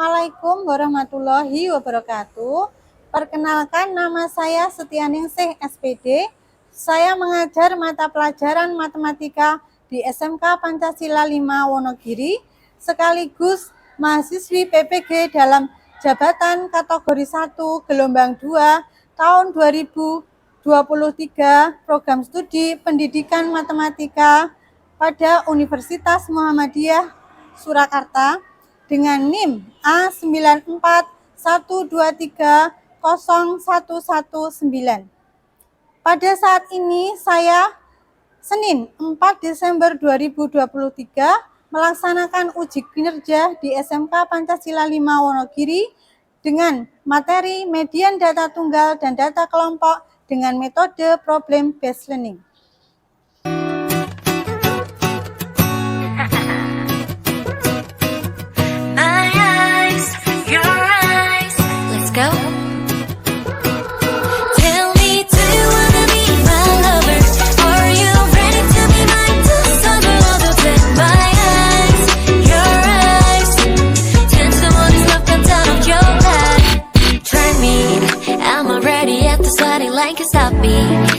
Assalamualaikum warahmatullahi wabarakatuh. Perkenalkan, nama saya Setianingsih SPD. Saya mengajar mata pelajaran matematika di SMK Pancasila 5 Wonogiri, sekaligus mahasiswi PPG dalam jabatan kategori 1 gelombang 2 tahun 2023 program studi pendidikan matematika pada Universitas Muhammadiyah Surakarta dengan NIM A941230119. Pada saat ini saya Senin 4 Desember 2023 melaksanakan uji kinerja di SMK Pancasila 5 Wonogiri dengan materi median data tunggal dan data kelompok dengan metode problem based learning.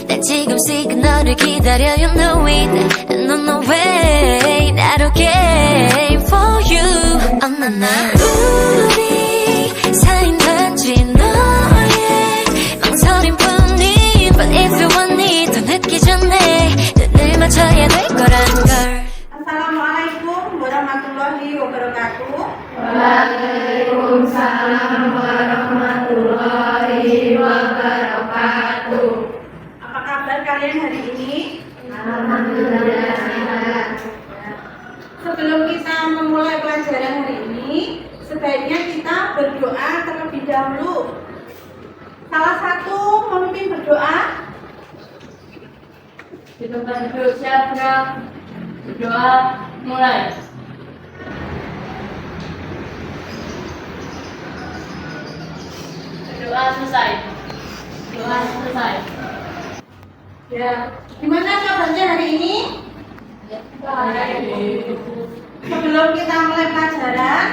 난 지금 시간 너를 기다려 You know it And on the way 나로 game for you 우리 사이인 건지 너의 망설임뿐인 But if you want it 더 늦기 전에 눈을 맞춰야 될 거란 걸 Assalamualaikum warahmatullahi wabarakatuh. Waalaikumsalam warahmatullahi wabarakatuh. Apa kabar kalian hari ini? Alhamdulillah. Sebelum kita memulai pelajaran hari ini, sebaiknya kita berdoa terlebih dahulu. Salah satu memimpin berdoa. Kita berdua siapa? Berdoa mulai. Berdoa selesai. Doa selesai. Ya, gimana kabarnya hari ini? Sebelum kita mulai pelajaran,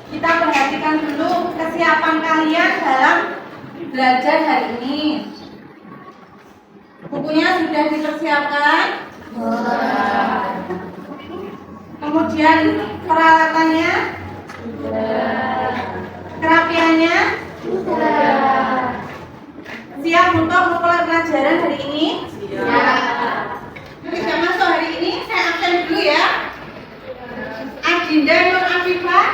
kita perhatikan dulu kesiapan kalian dalam belajar hari ini. Bukunya sudah dipersiapkan? Kemudian peralatannya? Kerapiannya? Siap untuk memulai pelajaran hari ini? Kita masuk hari ini, saya absen dulu ya. Adinda Nur Afifah,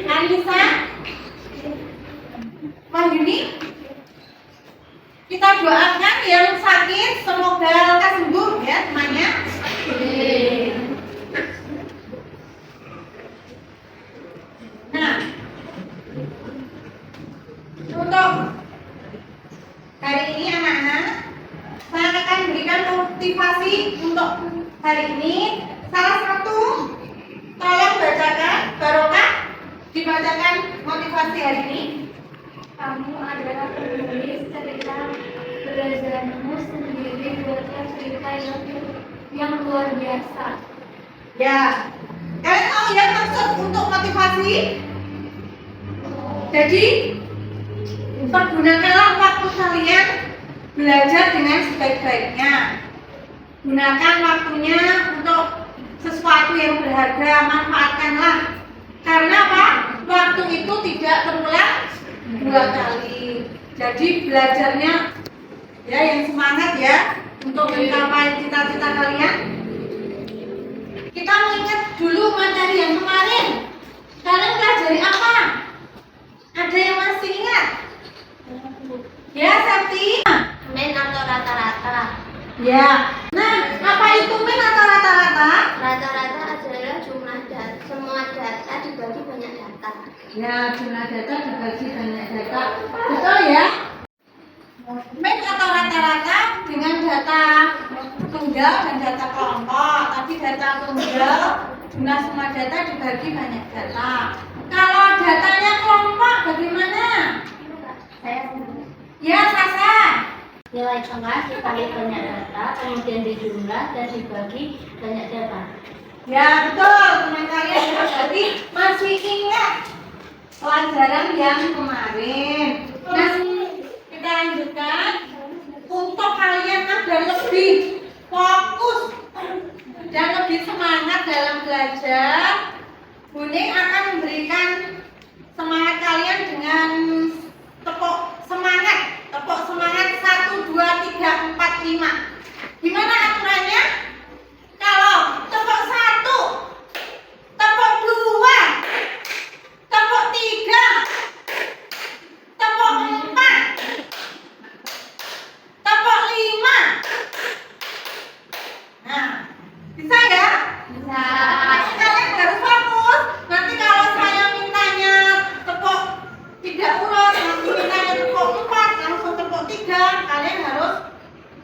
Anissa, Wahyuni. Kita doakan yang sakit semoga lekas sembuh ya semuanya. Nah, untuk hari ini anak-anak, saya akan berikan motivasi untuk hari ini. Salah satu, tolong bacakan, Barokah, dibacakan motivasi hari ini. Kamu adalah penulis cerita belajarmu sendiri, buatlah cerita yang luar biasa. Ya, kalian tahu ya maksud untuk motivasi? Jadi, pergunakanlah waktu kalian belajar dengan sebaik-baiknya. Gunakan waktunya untuk sesuatu yang berharga, manfaatkanlah. Karena apa? Waktu itu tidak terulang dua kali. Jadi belajarnya ya yang semangat ya untuk mencapai cita-cita kalian. Kita mengingat dulu materi yang kemarin. Kalian pelajari apa? Ada yang masih ingat? Ya, Sakti? Min atau rata-rata Ya. Nah, apa itu min atau rata-rata? Rata-rata adalah jumlah data Semua data dibagi banyak data Ya, jumlah data dibagi banyak data. Betul ya? Min atau rata-rata dengan data tunggal dan data kelompok. Tadi data tunggal, jumlah semua data dibagi banyak data. Kalau datanya kelompok bagaimana? Ya, Sasa. Nilai tengah dikali banyak data, kemudian dijumlah dan dibagi banyak data. Ya betul, teman kalian ya, berarti masih ingat pelajaran yang kemarin. Nah, kita lanjutkan untuk kalian agar lebih fokus dan lebih semangat dalam belajar. Bune akan memberikan semangat kalian dengan tepuk semangat 1, 2, 3, 4, 5. Gimana aturannya? Kalau tepuk 1, tepuk 2, tepuk 3, tepuk 4, tepuk 5. Nah, bisa ya? Bisa. Kalian harus fokus. Nanti kalau saya mintanya tepuk 3 ulang, nanti mintanya tepuk 4, langsung tepuk 3, kalian harus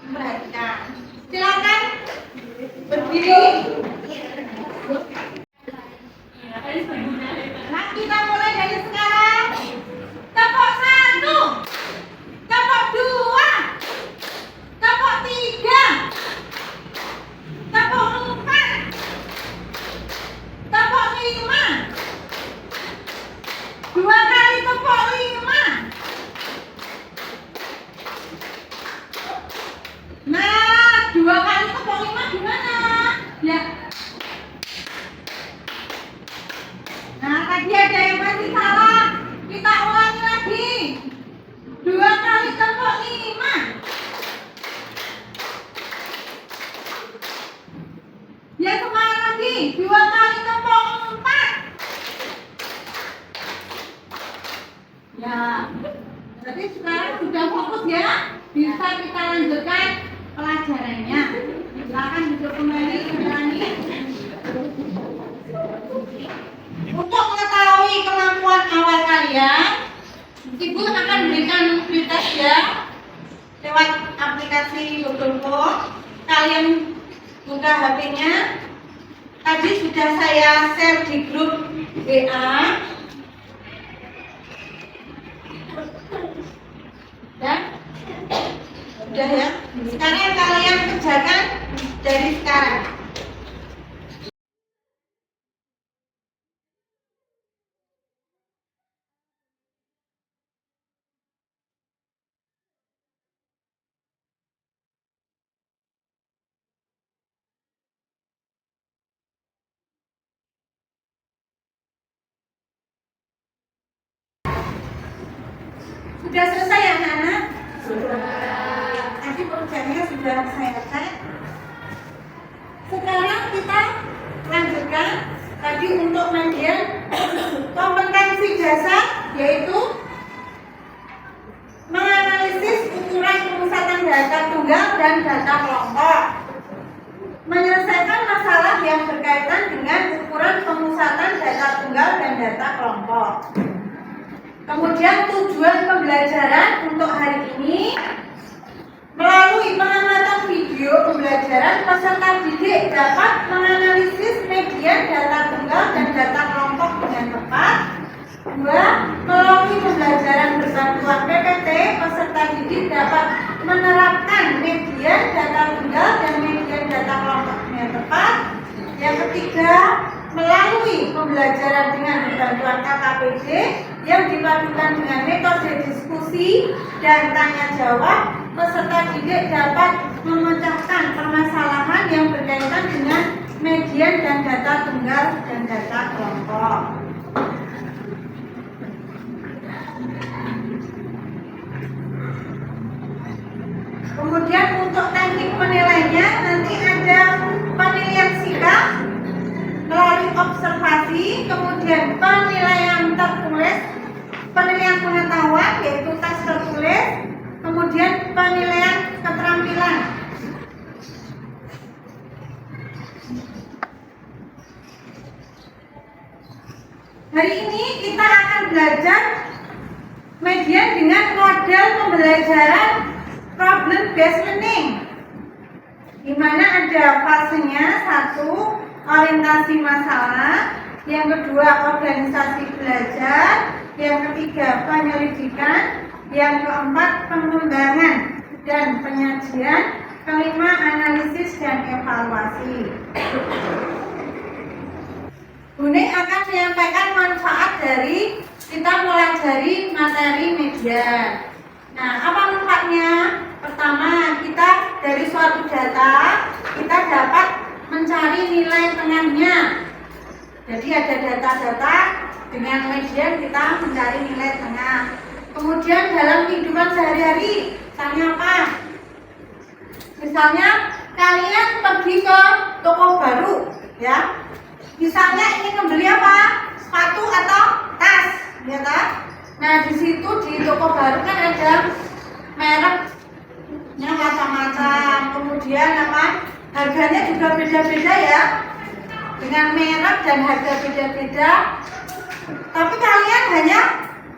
memperhatikan. Silakan berdiri. Nah, kita mulai dari sekarang. Tepuk 1, tepuk 2, tepuk 3, tepuk 4, tepuk 5. 2 kali tepuk 5. Nah, 2 kali tepuk 5 gimana? Ya. Nah, tadi ada yang masih salah. Kita ulangi lagi. 2 kali tepuk 5. Ya, semangat lagi. 2 kali tepuk 4. Ya. Berarti sekarang sudah fokus ya. Bisa kita lanjutkan pelajarannya. Silakan duduk kembali, ulangi. Untuk mengetahui kemampuan awal kalian, Ibu akan berikan tes ya lewat aplikasi Google Form. Kalian buka HP-nya. Tadi sudah saya share di grup WA. Dan udah ya. Sekarang kalian kerjakan dari sekarang. Sudah selesai ya anak-anak? Sudah. Tadi pekerjaannya sudah saya cek. Sekarang kita lanjutkan tadi untuk median kompetensi dasar, yaitu menganalisis ukuran pemusatan data tunggal dan data kelompok, menyelesaikan masalah yang berkaitan dengan ukuran pemusatan data tunggal dan data kelompok. Kemudian tujuan pembelajaran untuk hari ini, melalui pengamatan video pembelajaran, peserta didik dapat menganalisis median data tunggal dan data kelompok dengan tepat. 2. Melalui pembelajaran berbantuan PPT, peserta didik dapat menerapkan median data tunggal dan median data kelompok dengan tepat. Yang ketiga, melalui pembelajaran dengan bantuan KKPD yang dipadukan dengan metode diskusi dan tanya jawab, peserta didik dapat memecahkan permasalahan yang berkaitan dengan median dan data tunggal dan data kelompok. Kemudian untuk teknik penilaiannya nanti ada penilaian sikap melalui observasi, kemudian penilaian tertulis, penilaian pengetahuan yaitu tes tertulis, kemudian penilaian keterampilan. Hari ini kita akan belajar median dengan model pembelajaran problem based learning, di mana ada fasenya: 1. Orientasi masalah, yang kedua organisasi belajar, yang ketiga penyelidikan, yang keempat pengembangan dan penyajian, kelima analisis dan evaluasi. akan menyampaikan manfaat dari kita mempelajari materi median. Nah, apa manfaatnya? Pertama, kita dari suatu data kita dapat mencari nilai tengahnya. Jadi ada data-data dengan median kita mencari nilai tengah. Kemudian dalam kehidupan sehari-hari, misalnya apa? Misalnya kalian pergi ke toko baru, ya. Misalnya ingin membeli apa? Sepatu atau tas, ya kan? Nah, di situ di toko baru kan ada mereknya macam-macam. Kemudian apa? Harganya juga beda-beda ya. Dengan merek dan harga beda-beda. Tapi kalian hanya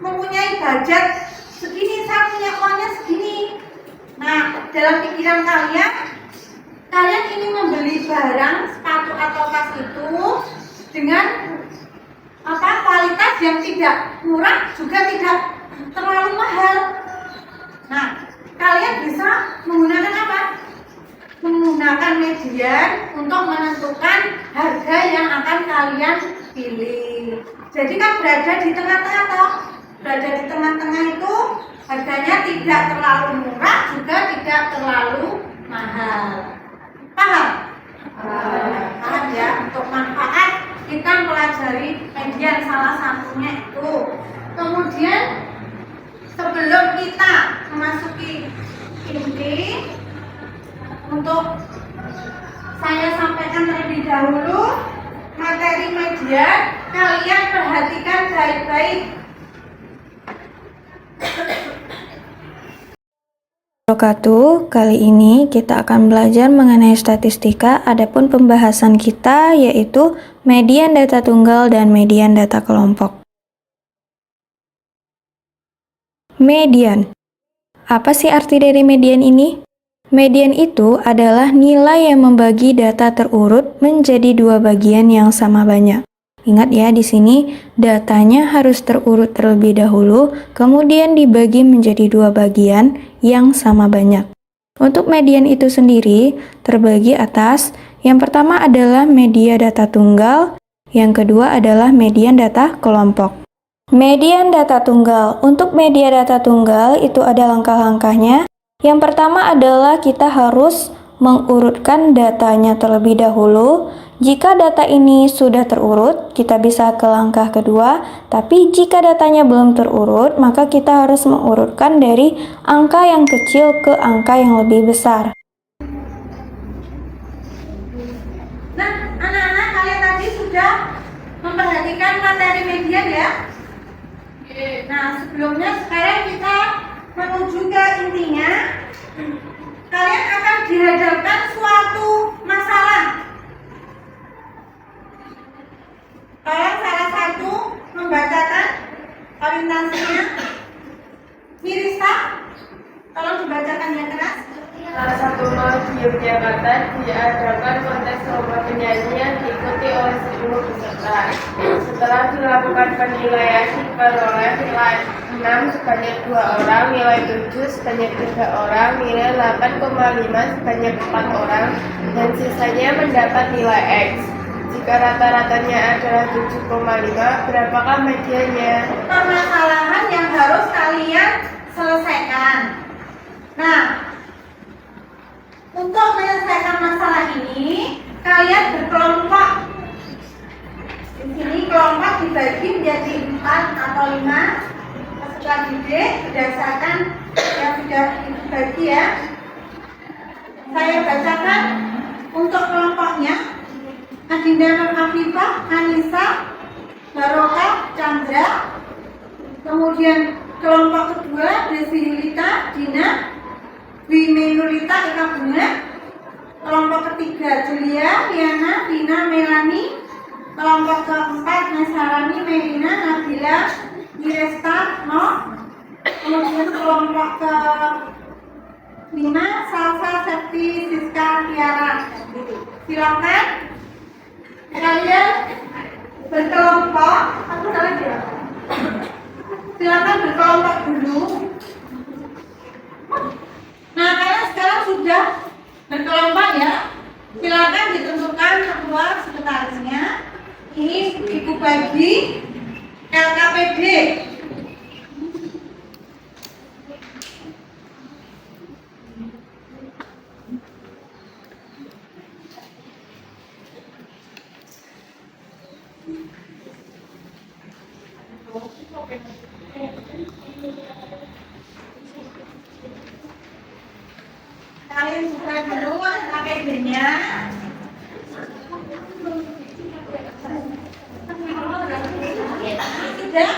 mempunyai budget segini, saya punya uangnya segini. Nah, dalam pikiran kalian, kalian ingin membeli barang sepatu atau tas itu dengan kualitas yang tidak murah juga tidak terlalu mahal. Nah, kalian bisa menggunakan apa? Menggunakan median untuk menentukan harga yang akan kalian pilih. Jadi kan berada di tengah-tengah toh. Berada di tengah-tengah itu harganya tidak terlalu murah juga tidak terlalu mahal. Paham? Paham ya, untuk manfaat kita pelajari median salah satunya itu. Kemudian sebelum kita memasuki inti, untuk saya sampaikan terlebih dahulu materi median, kalian perhatikan baik-baik. Kali ini kita akan belajar mengenai statistika. Adapun pembahasan kita yaitu median data tunggal dan median data kelompok. Median. Apa sih arti dari median ini? Median itu adalah nilai yang membagi data terurut menjadi dua bagian yang sama banyak. Ingat ya, di sini datanya harus terurut terlebih dahulu, kemudian dibagi menjadi dua bagian yang sama banyak. Untuk median itu sendiri terbagi atas, yang pertama adalah media data tunggal, yang kedua adalah median data kelompok. Median data tunggal. Untuk media data tunggal itu ada langkah-langkahnya. Yang pertama adalah kita harus mengurutkan datanya terlebih dahulu. Jika data ini sudah terurut, kita bisa ke langkah kedua. Tapi jika datanya belum terurut, maka kita harus mengurutkan dari angka yang kecil ke angka yang lebih besar. Nah, anak-anak, kalian tadi sudah memperhatikan materi median ya? Nah, sebelumnya sekarang kita menuju ke intinya. Kalian akan dihadapkan suatu masalah. Tolong salah satu membacakan orientasinya. Mirisa, tolong dibacakan yang keras. Salah satu mal di Yogyakarta diadakan kontes lomba penyanyi yang diikuti oleh 10 peserta. Setelah dilakukan penilaian, diperoleh nilai 6 sebanyak 2 orang, nilai 7 sebanyak 3 orang, nilai 8,5 sebanyak 4 orang, dan sisanya mendapat nilai X. Jika rata-ratanya adalah 7,5, berapakah mediannya? Permasalahan yang harus kalian selesaikan. Nah, untuk menyelesaikan masalah ini, kalian berkelompok. Di sini kelompok dibagi menjadi 4 atau 5 peserta didik berdasarkan yang sudah dibagi ya. Saya bacakan untuk kelompoknya. Adinda Nur Afifah, Anissa, Barokah, Chandra. Kemudian kelompok kedua Desi Yulita, Dina, Wimenulita, Eka Bunga. Kelompok ketiga Julia, Liana, Dina, Melani. Kelompok keempat Nasarani, Melina, Nabila, Miresta, No. Kemudian kelompok ke-5 Salsa, Septi, Siska, Tiara. Silakan kalian berkelompok. Aku salah ya. Silakan berkelompok dulu. Nah, kalian sekarang sudah berkelompok ya. Silakan ditentukan ketua sekretarisnya. Ini Ibu bagi LKPD. Kalian buka dulu LKPD-nya. Sudah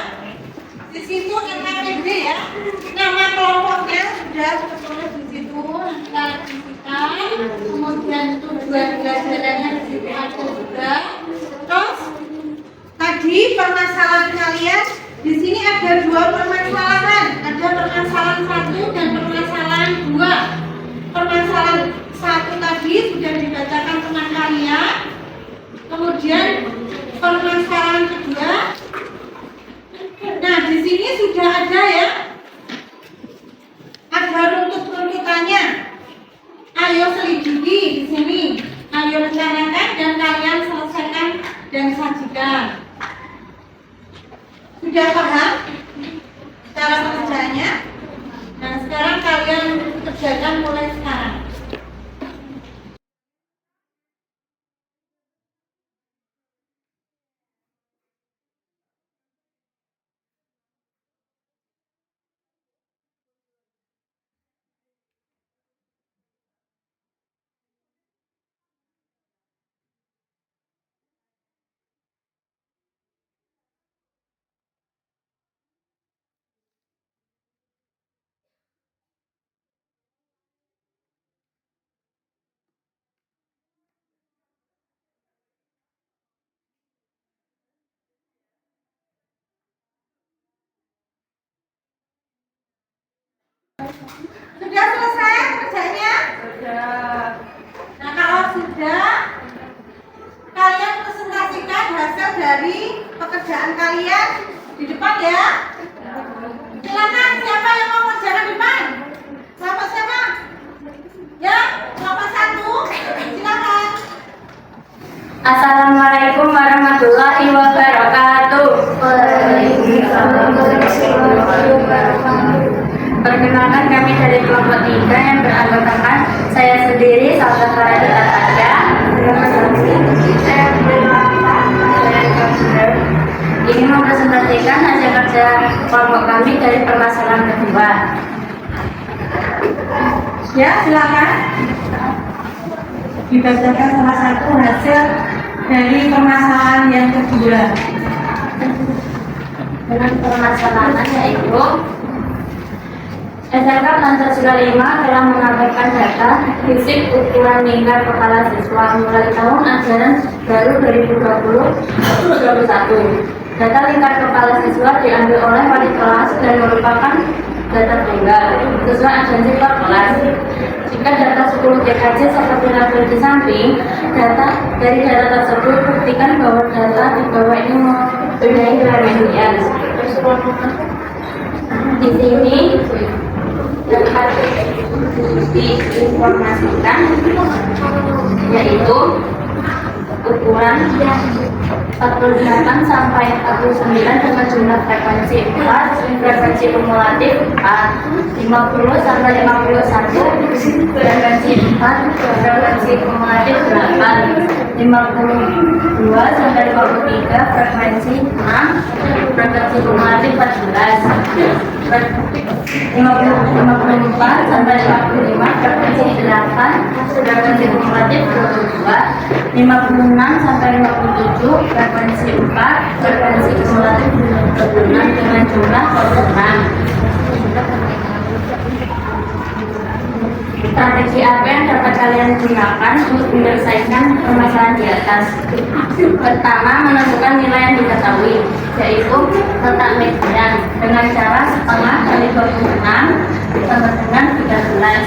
di situ LKPD ya, nama kelompoknya sudah tertulis di situ, kita visikan. Kemudian tujuan belajarannya di situ ada juga. Terus tadi permasalahan kalian di sini ada dua permasalahan, ada permasalahan 1 dan permasalahan 2. Permasalahan 1 tadi sudah dibacakan teman kalian. Kemudian permasalahan kedua. Nah, di sini sudah ada ya. Ada runtut-runtutannya. Ayo selidiki di sini. Ayo rencanakan dan kalian selesaikan dan sajikan. Sudah paham cara pengerjaannya? Nah, sekarang kalian kerjakan mulai sekarang. Sudah selesai kerjanya? Sudah. Nah, kalau sudah, kalian presentasikan hasil dari pekerjaan kalian di depan ya. Silakan, siapa yang mau kerjakan di depan? Siapa? Ya, kelompok 1, silakan. Assalamualaikum warahmatullahi wabarakatuh. Perkenalkan, kami dari kelompok 3 yang beranggotakan saya sendiri, Salsa Faradita Tasya. Ini mempresentasikan hasil kerja kelompok kami dari permasalahan kedua. Ya, silakan. Dibacakan salah satu hasil dari permasalahan yang kedua. Dengan permasalahan yaitu SMK Lantas 5 telah mengabarkan data fisik ukuran lingkar kepala siswa mulai tahun ajaran baru 2020-2021. Data lingkar kepala siswa diambil oleh wali kelas dan merupakan data tunggal sesuai agensi per kelas. Jika data 10 TKJ seperti tabel di samping, dari data tersebut buktikan bahwa data di bawah ini mempunyai nilai. Di sini dapat diinformasikan yaitu ukuran 48 sampai 49 dengan jumlah frekuensi 4, frekuensi kumulatif 4, 50 sampai 51, frekuensi 4, frekuensi kumulatif 8, 52 sampai 53, frekuensi 6, frekuensi kumulatif 14, 54 sampai 55, frekuensi 8, frekuensi kumulatif 22, 56 sampai 57, frekuensi 4, frekuensi kumulatif 26 dengan jumlah 6. Strategi apa yang dapat kalian gunakan untuk menyelesaikan permasalahan di atas? Pertama, menentukan nilai yang diketahui, yaitu letak median dengan cara setengah kali 26 sama dengan 13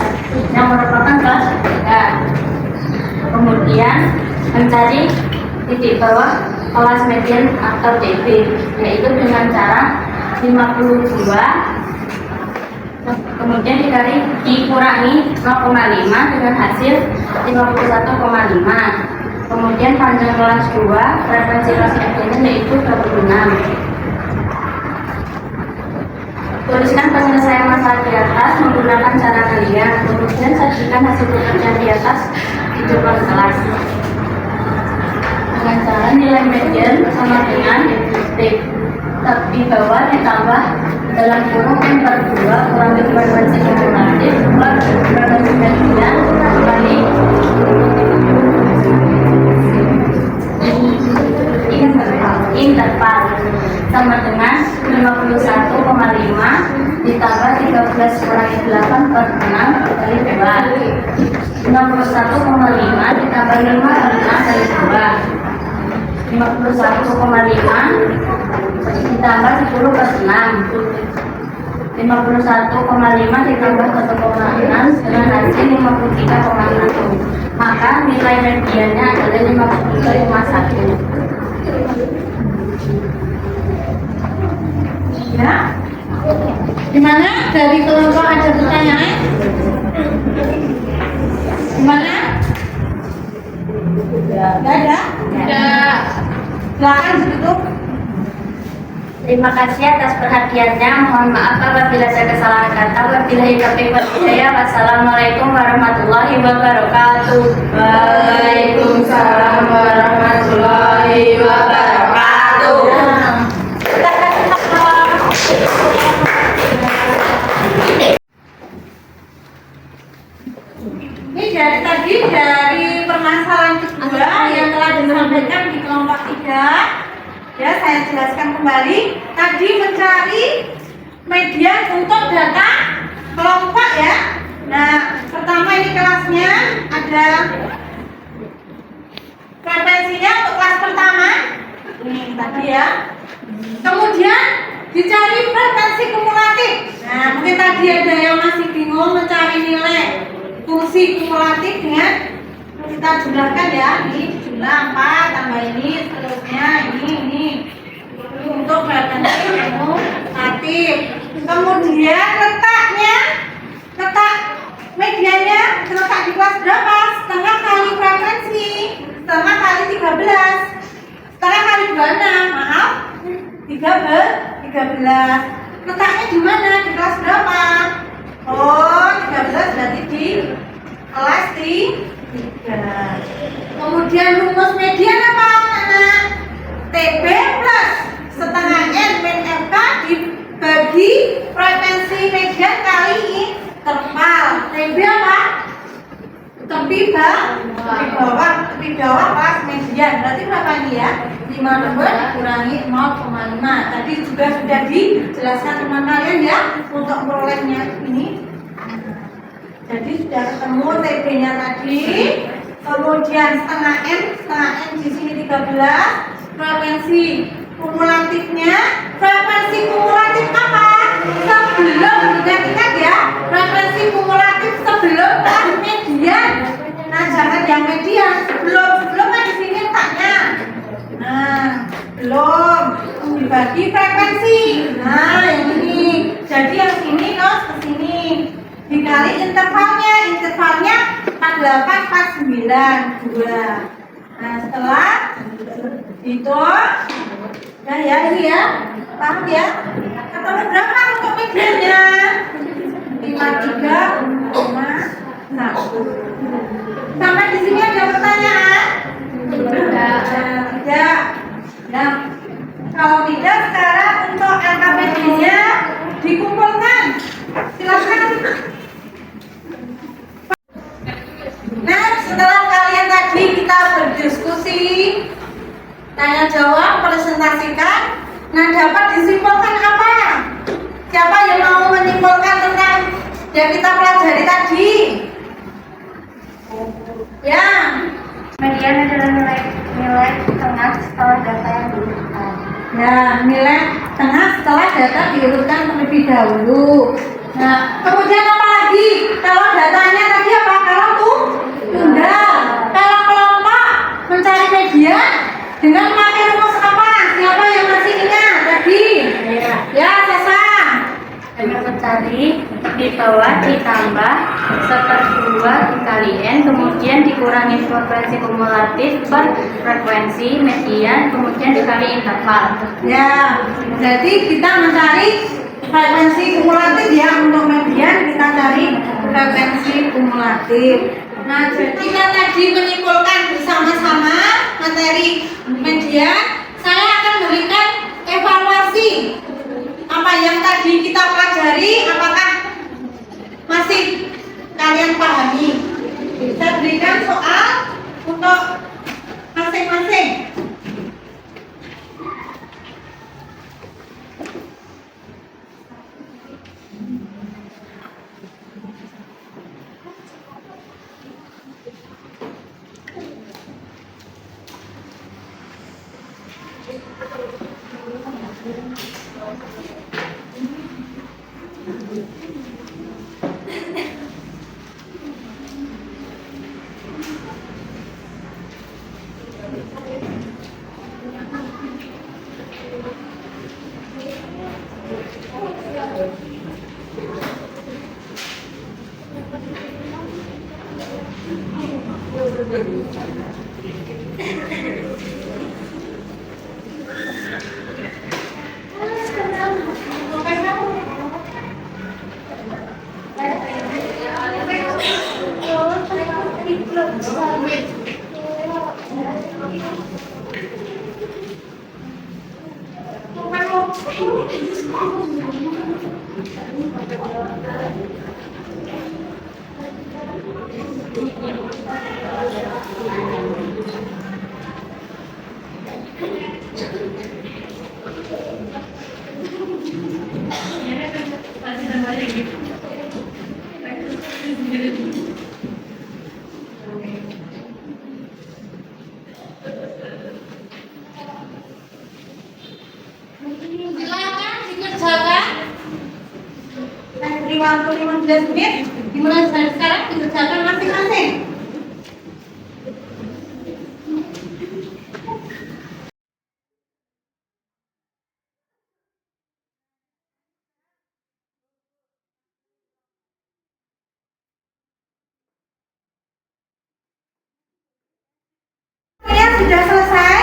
yang merupakan kelas 3. Kemudian mencari titik bawah kelas median atau TB, yaitu dengan cara 52 kemudian dikurangi 0,5 dengan hasil 51,5. Kemudian panjang kelas 2, frekuensi kelas FT-nya yaitu 26. Tuliskan penyelesaian masalah di atas menggunakan cara kalian. Kemudian sajikan hasil pekerjaan di atas di depan kelas. Dengan cara nilai median sama dengan T. Di bawah ditambah dalam kurung N per 2 kurang frekuensi kumulatif plus frekuensi median kali interval sama dengan 51,5 ditambah 13 kurangi 8 per 6 kali 2. 51,5 ditambah 5 per 6 kali 2. 51,5 ditambah 10 per 6. 51,5 ditambah 1,6 dengan hasil 53,1. Maka nilai mediannya adalah 53,1. Ya. Gimana? Dari kelompok ada pertanyaan? Gimana? Tidak ada? Tidak. Silakan ditutup. Terima kasih atas perhatiannya. Mohon maaf apabila ada kesalahan kata. Wabillahi taufiq wal hidayah. Wassalamualaikum warahmatullahi wabarakatuh. Waalaikumsalam warahmatullahi wabarakatuh. Ini dari permasalahan kedua yang telah disampaikan di kelompok 3. Ya, saya jelaskan kembali. Tadi mencari median untuk data kelompok ya. Nah, pertama ini kelasnya ada frekuensinya untuk kelas pertama. Ini tadi ya. Kemudian dicari frekuensi kumulatif. Nah, mungkin tadi ada yang masih bingung mencari nilai fungsi kumulatif dengan kita jumlahkan ya. Ini jumlah 4 tambah ini seterusnya ini untuk frekuensi kumulatif. Kemudian letak mediannya terletak di kelas berapa? Setengah kali frekuensi, setengah kali 13, setengah kali 26, maaf 13. Letaknya di mana? Di kelas berapa? Oh, 13 berarti di kelas 3. Kemudian rumus median apa anak-anak? TB plus setengah N min FK dibagi frekuensi median kali interval. TB apa? Tepi bawah kelas median. Berarti berapa ini ya? 5 nomor dikurangi 0,5. Tadi juga sudah dijelaskan teman kalian ya untuk memperolehnya ini. Jadi sudah ketemu TB-nya tadi. Kemudian setengah N di sini 13. Frekuensi kumulatifnya, frekuensi kumulatif apa? Sebelum ingat ya, frekuensi kumulatif sebelum kelas median. Nah, jangan yang median, sebelum kan di sini letaknya. Nah, belum dibagi frekuensi. Nah, yang ini. Jadi yang sini terus ke sini. Dikali intervalnya 48, 49, 2. Nah, setelah itu ya ini ya. Paham ya? Ketemu berapa untuk mediannya? 53,1. Sampai di sini ada pertanyaan? Tidak. Nah, kalau tidak sekarang untuk LKPD-nya dikumpulkan. Silakan. Nah, setelah kalian tadi kita berdiskusi, tanya jawab, presentasikan, nah dapat disimpulkan apa? Siapa yang mau menyimpulkan tentang yang kita pelajari tadi? Ya. Median adalah nilai tengah setelah data yang diurutkan. Nah, nilai tengah setelah data diurutkan terlebih dahulu. Nah, kemudian apa lagi? Kalau datanya tadi apa? Kalau tunggal. Kalau kelompok mencari median dengan memakai rumus apa? Siapa yang masih ingat tadi? Ya, Sasa. Dengan mencari di bawah ditambah 1/2 dikali N, kemudian dikurangi frekuensi kumulatif per frekuensi median, kemudian dikali interval. Ya, jadi kita mencari frekuensi kumulatif ya. Untuk median kita cari frekuensi kumulatif. Nah, jadi kita tadi menyimpulkan bersama-sama materi median. Saya akan berikan evaluasi apa yang tadi kita pelajari, apakah masih kalian pahami. Saya berikan soal untuk masing-masing. Silakan dikerjakan. Saya beri waktu 15 menit. Dimulai dari sekarang dikerjakan masing-masing. Kalian sudah selesai.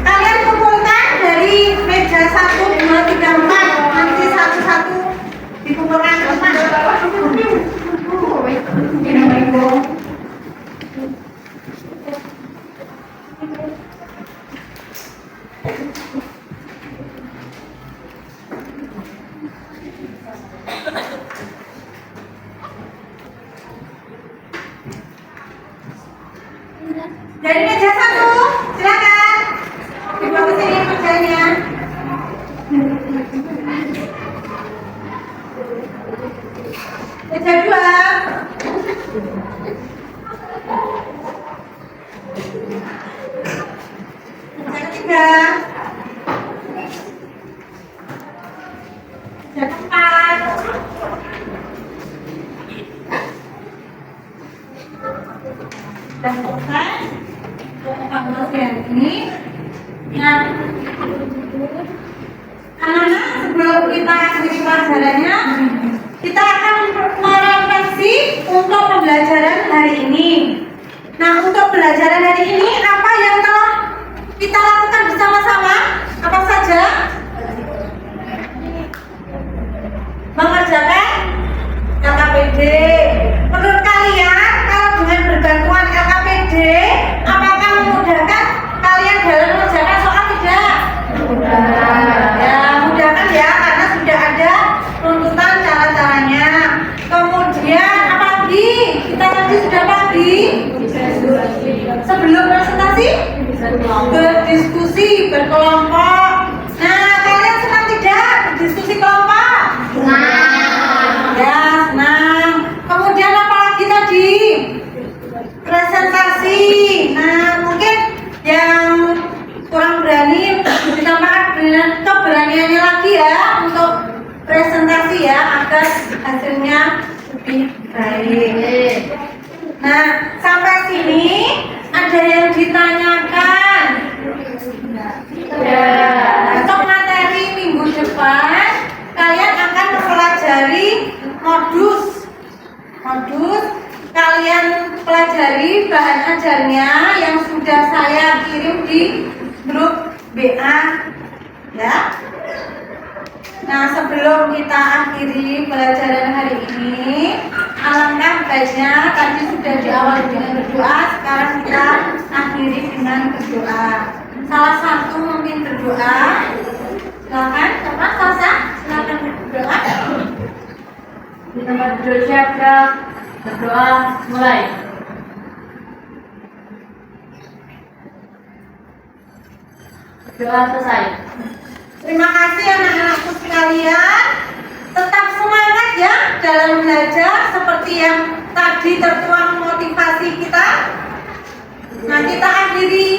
Kalian kumpulkan dari meja 1, 2, 3, 4. Nanti satu-satu dikumpulkan ke sana. Dari meja 1, silakan dibawa ke sini kerjanya. Meja 2. Meja 3. Meja 4. Dan selesai bagian ini. Nah, anak-anak, sebelum kita akhiri pelajarannya, kita akan merefleksi untuk pembelajaran hari ini. Nah, untuk pembelajaran hari ini apa yang telah kita lakukan bersama-sama? Apa saja? Mengerjakan LKPD. Menurut kalian, kalau dengan berbantuan LKPD, apakah memudahkan kalian dalam mengerjakan soal tidak? Ya, mudahkan ya, karena sudah ada runtutan cara-caranya. Kemudian apa lagi? Kita tadi sudah pagi. Sebelum presentasi, berdiskusi berkelompok. Nah, kalian senang tidak berdiskusi kelompok? Ya, senang. Kemudian apa lagi tadi? Presentasi. Nah, mungkin yang kurang berani ditambahkan keberaniannya lagi ya untuk presentasi ya, agar hasilnya lebih baik. Nah, sampai sini ada yang ditanyakan? Untuk materi minggu depan kalian akan mempelajari modul belajarnya yang sudah saya kirim di grup WA ya. Nah, sebelum kita akhiri pelajaran hari ini, alangkah baiknya tadi sudah diawali dengan berdoa, sekarang kita akhiri dengan berdoa. Salah satu mungkin berdoa. Silakan, siapa? Salsa, silakan berdoa. Di tempat duduk siapkan, berdoa mulai. Berdoa selesai. Terima kasih anak-anakku sekalian. Tetap semangat ya dalam belajar seperti yang tadi tertuang motivasi kita. Nah, kita akhiri